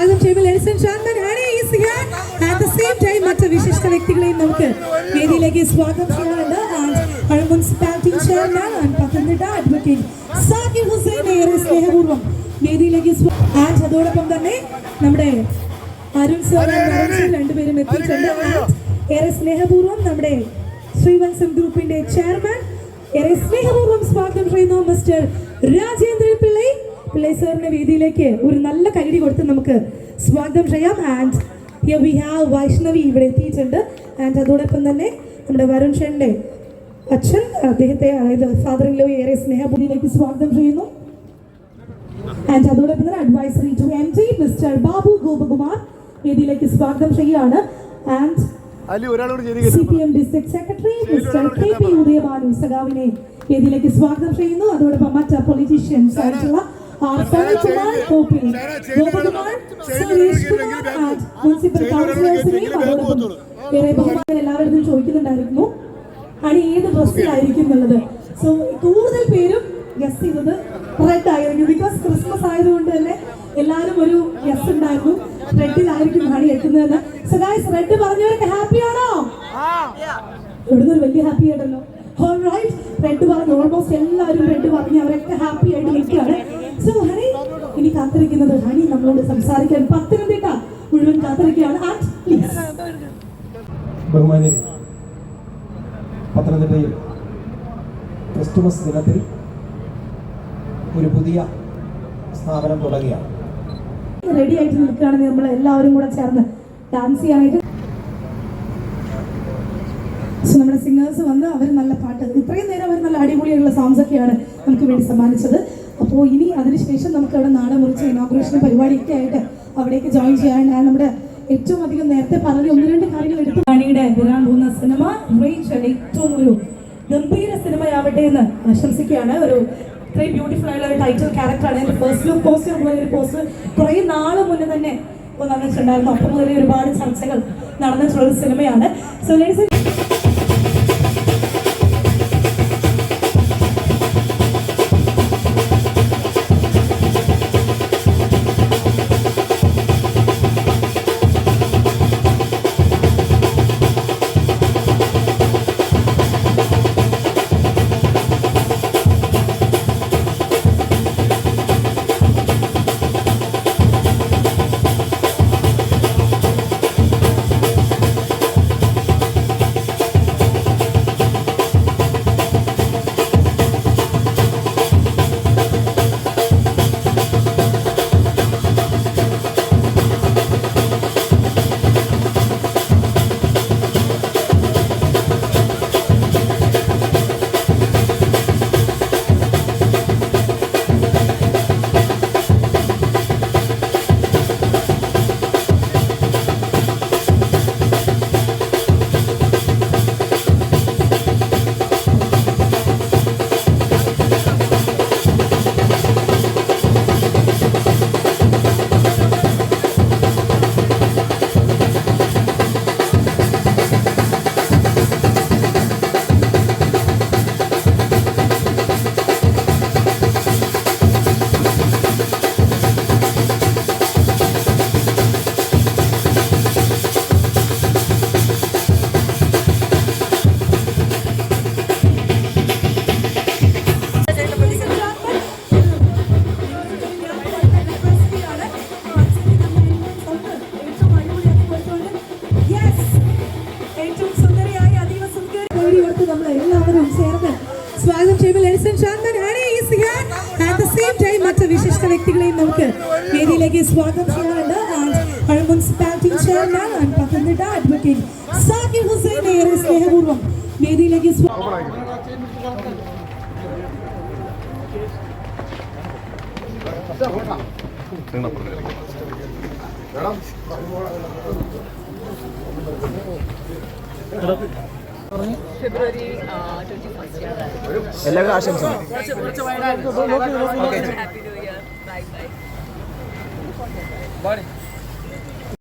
സ്വാഗതം ചെയ്യുമ്പോൾ at the same time മറ്റ് വിശിഷ്ട വ്യക്തികളെയും നമുക്ക് വേദിയിലേക്ക് സ്വാഗതം ചെയ്യുന്നുണ്ട്. And municipality chairman and Pathanamthitta advocate Zakir Hussain ഏറെ സ്നേഹപൂർവ്വം വേദിയിലേക്ക് ആൻഡ് അതോടൊപ്പം തന്നെ നമ്മുടെ അരുൺ സർ രണ്ടുപേരും എത്തിയിട്ടുണ്ട്. ഏറെ സ്നേഹപൂർവ്വം നമ്മുടെ ശ്രീവത്സം ഗ്രൂപ്പിന്റെ ചെയർമാൻ ഏറെ സ്നേഹപൂർവ്വം സ്വാഗതം ചെയ്യുന്നു മിസ്റ്റർ രാജേന്ദ്രൻ പിള്ളൈ സാറിന്റെ വേദിയിലേക്ക് ഒരു നല്ല കൈഡി കൊടുത്ത് നമുക്ക് സ്വാഗതം ചെയ്യാം. And here we have Vaishnavi ഇവിടെ എത്തിയിട്ടുണ്ട്. ആൻഡ് അതോടൊപ്പം തന്നെ നമ്മുടെ വരുൺ ഷെന്റെ അച്ഛൻ അദ്ദേഹത്തെ അതായത് ഫാദർ ഇൻ ലോ ഏറെ സ്നേഹപൂർവ്വത്തിലേക്ക് സ്വാഗതം ചെയ്യുന്നു. ആൻഡ് അതോടൊപ്പം തന്നെ advisory to MD Mister Babu Gopakumar വേദിയിലേക്ക് സ്വാഗതം ചെയ്യുകയാണ്. And CPM district secretary Mister KP Udayabhanu സഖാവിനെ വേദിയിലേക്ക് സ്വാഗതം ചെയ്യുന്നു. അതോടൊപ്പം മറ്റ് പൊളിറ്റീഷ്യൻസ് ആയിട്ടുള്ള സനൽകുമാർ കോപ്പിൽ, ഗോപകുമാർ, സുരേഷ് കുമാർ ആൻഡ് മുനിസിപ്പൽ കൗൺസിലേഴ്സിനെയും അതോടൊപ്പം വേറെ ബഹുമാനം എല്ലാവരും ചോദിക്കുന്നുണ്ടായിരുന്നു അണി ഏത് ഡ്രസ്സിലായിരിക്കും എന്നുള്ളത്. സോ കൂടുതൽ പേരും ഗസ് ചെയ്തത് റെഡ് ആയിരുന്നു. ബിക്കോസ് ക്രിസ്മസ് ആയതുകൊണ്ട് തന്നെ എല്ലാവരും ഒരു ഗസ് ഉണ്ടായിരുന്നു റെഡിലായിരിക്കും ഹണി എത്തുന്നതെന്ന്. സോ ഗൈസ് റെഡ് പറഞ്ഞവരൊക്കെ ഹാപ്പി ആണോ? ഇവിടുന്ന് ഒരു വലിയ ഹാപ്പി ആയിട്ടല്ലോ. ഓൾറൈറ്റ്, റെഡ് പറഞ്ഞു ഓൾമോസ്റ്റ് എല്ലാവരും റെഡ് പറഞ്ഞ് അവരൊക്കെ ഹാപ്പി ആയിട്ട് നിൽക്കുകയാണ്. സോ ഹണി ഇനി കാത്തിരിക്കുന്നത് ഹണി നമ്മളോട് സംസാരിക്കാൻ പത്തനംതിട്ട മുഴുവൻ കാത്തിരിക്കുകയാണ്. And please. ബഹുമാന്യരെ, പത്തനംതിട്ടയിൽ ക്രിസ്തുമസ് ദിനത്തിൽ ഒരു പുതിയ സ്ഥാപനം തുടങ്ങിയാണ്. റെഡി ആയിട്ട് നിൽക്കുകയാണെങ്കിൽ നമ്മൾ എല്ലാവരും കൂടെ ചേർന്ന് ഡാൻസ് ചെയ്യാനായിട്ട്. സോ നമ്മുടെ സിംഗേഴ്സ് വന്ന് അവർ നല്ല പാട്ട് ഇത്രയും നേരം അവർ നല്ല അടിപൊളിയായിട്ടുള്ള സോങ്സ് ഒക്കെയാണ് നമുക്ക് വേണ്ടി സമ്മാനിച്ചത്. അപ്പോൾ ഇനി അതിനുശേഷം നമുക്ക് അവിടെ നാടൻ മുറിച്ച് ഇനോഗ്രേഷൻ പരിപാടിയൊക്കെ ആയിട്ട് അവിടേക്ക് ജോയിൻ ചെയ്യാൻ നമ്മുടെ ഏറ്റവും അധികം നേരത്തെ പറഞ്ഞ ഒന്ന് രണ്ട് കാര്യങ്ങൾ എടുത്തു. റാണിയുടെ വരാൻ പോകുന്ന സിനിമ റേച്ചൽ ഏറ്റവും ഒരു ഗംഭീര സിനിമയാവട്ടെ എന്ന് ആശംസിക്കുകയാണ്. ഒരു ഇത്രയും ബ്യൂട്ടിഫുൾ ആയിട്ടുള്ള ഒരു ടൈറ്റിൽ ക്യാരക്ടറാണ്. എൻ്റെ ഫസ്റ്റ് ലുക്ക് പോസ്റ്റർ ഒരു പോസ്റ്റർ കുറേ നാള് മുന്നേ തന്നെ വന്നിട്ടുണ്ടായിരുന്നു. അപ്പം മുതലേ ഒരുപാട് ചർച്ചകൾ നടന്നിട്ടുള്ളൊരു സിനിമയാണ്. സോ ലേഡീസ് സ്വാഗതം ചെയ്യുമ്പോൾ at the same time മറ്റ് വിശിഷ്ട വ്യക്തികളെയും നമുക്ക് വേദിയിലേക്ക് സ്വാഗതം ചെയ്യുന്നുണ്ട്. And municipality chairman and Pathanamthitta advocate Zakir Hussain ഏറെ സ്നേഹപൂർവ്വം വേദിയിലേക്ക് ഫെബ്രുവരി 21 എല്ലാവരും ആശംസകൾ. Happy new year. Bye by.